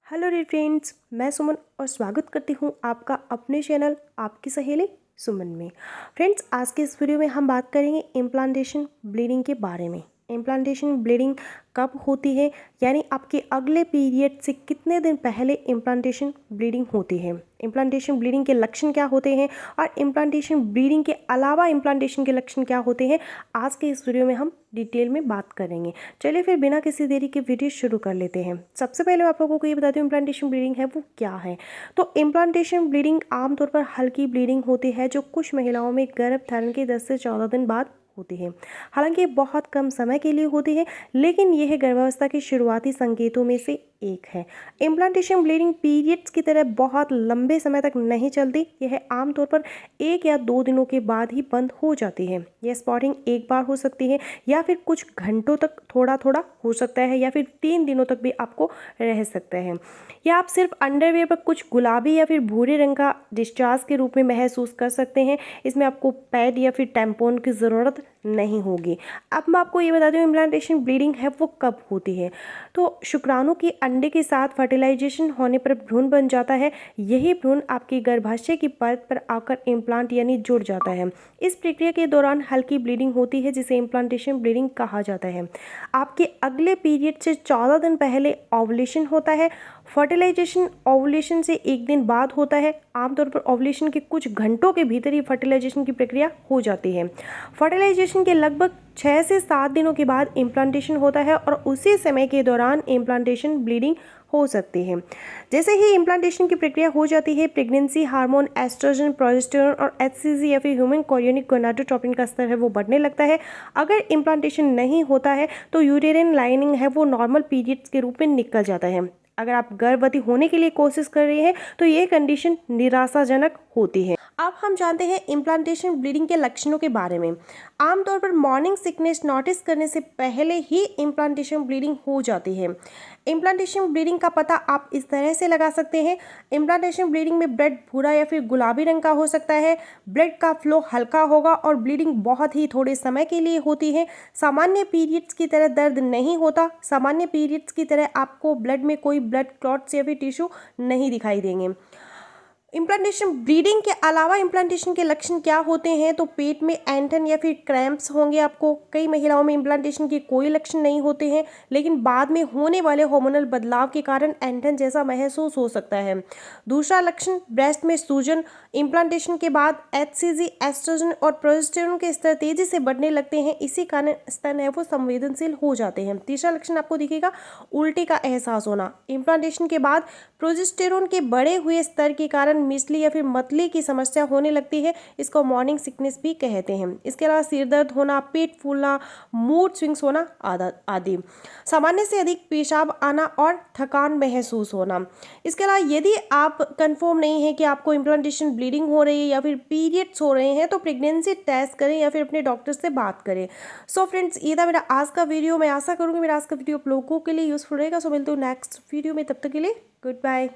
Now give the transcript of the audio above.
Hello dear friends, मैं सुमन और स्वागत करती हूँ आपका अपने चैनल आपकी सहेली सुमन में। फ्रेंड्स, आज के इस वीडियो में हम बात करेंगे इम्प्लांटेशन ब्लीडिंग के बारे में। इम्प्लांटेशन ब्लीडिंग कब होती है, यानी आपके अगले पीरियड से कितने दिन पहले इम्प्लांटेशन ब्लीडिंग होती है, इम्प्लांटेशन ब्लीडिंग के लक्षण क्या होते हैं और इम्प्लांटेशन ब्लीडिंग के अलावा इम्प्लांटेशन के लक्षण क्या होते हैं, आज के इस वीडियो में हम डिटेल में बात करेंगे। चलिए फिर बिना किसी देरी के वीडियो शुरू कर लेते हैं। सबसे पहले मैं आप लोगों को ये बता दूं इम्प्लांटेशन ब्लीडिंग है वो क्या है। तो इम्प्लांटेशन ब्लीडिंग आमतौर पर हल्की ब्लीडिंग होती है जो कुछ महिलाओं में गर्भधारण के 10 से 14 दिन बाद होती है। हालांकि ये बहुत कम समय के लिए होती है, लेकिन यह गर्भावस्था के शुरुआती संकेतों में से एक है। इम्प्लांटेशन ब्लीडिंग पीरियड्स की तरह बहुत लंबे समय तक नहीं चलती। यह आमतौर पर 1 या 2 दिनों के बाद ही बंद हो जाती है। यह स्पॉटिंग एक बार हो सकती है या फिर कुछ घंटों तक थोड़ा थोड़ा हो सकता है या फिर 3 दिनों तक भी आपको रह सकता है। या आप सिर्फ अंडरवेयर पर कुछ गुलाबी या फिर भूरे रंग का डिस्चार्ज के रूप में महसूस कर सकते हैं। इसमें आपको पैड या फिर टैम्पोन की ज़रूरत नहीं होगी। अब मैं आपको ये बता दूं इम्प्लांटेशन ब्लीडिंग है वो कब होती है। तो शुक्राणु की अंडे के साथ फर्टिलाइजेशन होने पर भ्रूण बन जाता है। यही भ्रूण आपकी गर्भाशय की परत पर आकर इम्प्लांट यानी जुड़ जाता है। इस प्रक्रिया के दौरान हल्की ब्लीडिंग होती है जिसे इम्प्लांटेशन ब्लीडिंग कहा जाता है। आपके अगले पीरियड से 14 दिन पहले ओवुलेशन होता है। फर्टिलाइजेशन ओवुलेशन से 1 दिन बाद होता है। आमतौर पर ओवुलेशन के कुछ घंटों के भीतर ही फर्टिलाइजेशन की प्रक्रिया हो जाती है। फर्टिलाइजेशन के लगभग 6 से 7 दिनों के बाद इम्प्लांटेशन होता है और उसी समय के दौरान इम्प्लांटेशन ब्लीडिंग हो सकती है। जैसे ही इम्प्लांटेशन की प्रक्रिया हो जाती है, प्रेगनेंसी हार्मोन एस्ट्रोजन, प्रोजेस्टेरोन और एचसीजी या फिर ह्यूमन कोरियोनिक गोनाडोट्रोपिन का स्तर है वो बढ़ने लगता है। अगर इम्प्लांटेशन नहीं होता है तो यूटेरिन लाइनिंग है वो नॉर्मल पीरियड्स के रूप में निकल जाता है। अगर आप गर्भवती होने के लिए कोशिश कर रहे हैं तो ये कंडीशन निराशाजनक होती है। अब हम जानते हैं इम्प्लांटेशन ब्लीडिंग के लक्षणों के बारे में। आमतौर पर मॉर्निंग सिकनेस नोटिस करने से पहले ही इम्प्लांटेशन ब्लीडिंग हो जाती है। इम्प्लांटेशन ब्लीडिंग का पता आप इस तरह से लगा सकते हैं। इम्प्लांटेशन ब्लीडिंग में ब्लड भूरा या फिर गुलाबी रंग का हो सकता है। ब्लड का फ्लो हल्का होगा और ब्लीडिंग बहुत ही थोड़े समय के लिए होती है। सामान्य पीरियड्स की तरह दर्द नहीं होता। सामान्य पीरियड्स की तरह आपको ब्लड में कोई ब्लड क्लॉट्स या फिर टिश्यू नहीं दिखाई देंगे। इम्प्लांटेशन ब्लीडिंग के अलावा इम्प्लांटेशन के लक्षण क्या होते हैं, तो पेट में ऐंठन या फिर क्रैम्प्स होंगे आपको। कई महिलाओं में इम्प्लांटेशन के कोई लक्षण नहीं होते हैं, लेकिन बाद में होने वाले हार्मोनल बदलाव के कारण ऐंठन जैसा महसूस हो सकता है। दूसरा लक्षण ब्रेस्ट में सूजन। इम्प्लांटेशन के बाद एचसीजी, एस्ट्रोजन और प्रोजेस्टेरोन के स्तर तेजी से बढ़ने लगते हैं। इसी कारण स्तन है वो संवेदनशील हो जाते हैं। तीसरा लक्षण आपको दिखेगा उल्टी का एहसास होना। इम्प्लांटेशन के बाद प्रोजेस्टेरोन के बढ़े हुए स्तर के कारण मिसली या फिर मतली की समस्या होने लगती है। इसको मॉर्निंग सिकनेस भी कहते हैं। इसके अलावा सिर दर्द होना, पेट फूलना, मूड स्विंग्स होना आदि। सामान्य से अधिक पेशाब आना और थकान महसूस होना। इसके अलावा यदि आप कंफर्म नहीं है कि आपको इम्प्लांटेशन ब्लीडिंग हो रही है या फिर पीरियड्स हो रहे हैं तो प्रेगनेंसी टेस्ट करें या फिर अपने डॉक्टर से बात करें। सो फ्रेंड्स, ये था मेरा आज का वीडियो। मैं आशा करूँगी मेरा आज का वीडियो आप लोगों के लिए यूजफुल रहेगा। सो मिलते हो नेक्स्ट वीडियो में, तब तक के लिए गुड बाय।